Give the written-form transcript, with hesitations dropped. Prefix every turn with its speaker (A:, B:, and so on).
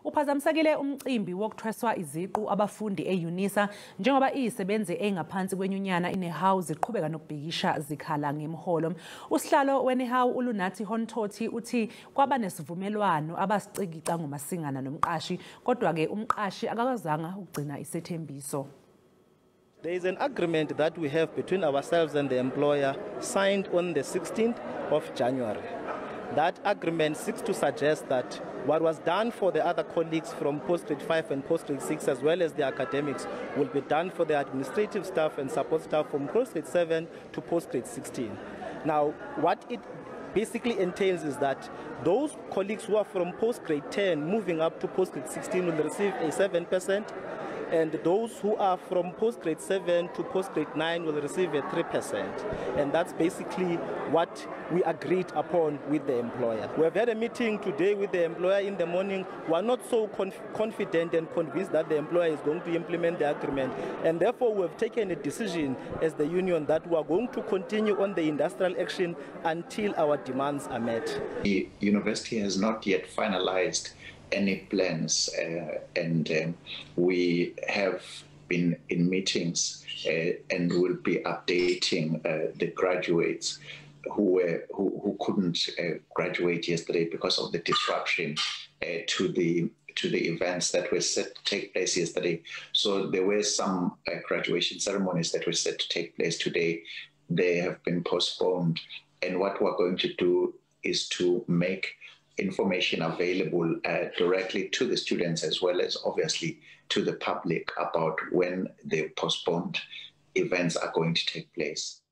A: Uphazamisekile umcimbi wokwethweswa iziqu abafundi eUNISA njengoba izisebenzi ezingaphansi kwenyunyana iNehawu ziqhubeka nokubhikisha zikhala ngemihholo. Usihlalo weNehawu uLunathi Hontoti uthi kwabanesivumelwano abasicikica ngoMasingana nomqashi, kodwa ke umqashi akakwazanga ukugcina isethembiso.
B: There is an agreement that we have between ourselves and the employer signed on the 16th of January. That agreement seeks to suggest that what was done for the other colleagues from post-grade 5 and post-grade 6, as well as the academics, will be done for the administrative staff and support staff from post-grade 7 to post-grade 16. Now, what it basically entails is that those colleagues who are from post-grade 10 moving up to post-grade 16 will receive a 7%, and those who are from post-grade 7 to post-grade 9 will receive a 3%. And that's basically what we agreed upon with the employer. We have had a meeting today with the employer in the morning. We are not so confident and convinced that the employer is going to implement the agreement. And therefore, we have taken a decision as the union that we are going to continue on the industrial action until our demands are met.
C: The university has not yet finalized any plans, and we have been in meetings and will be updating the graduates who couldn't graduate yesterday because of the disruption to the events that were set to take place yesterday. So there were some graduation ceremonies that were set to take place today. They have been postponed, and what we're going to do is to make information available directly to the students, as well as obviously to the public, about when the postponed events are going to take place.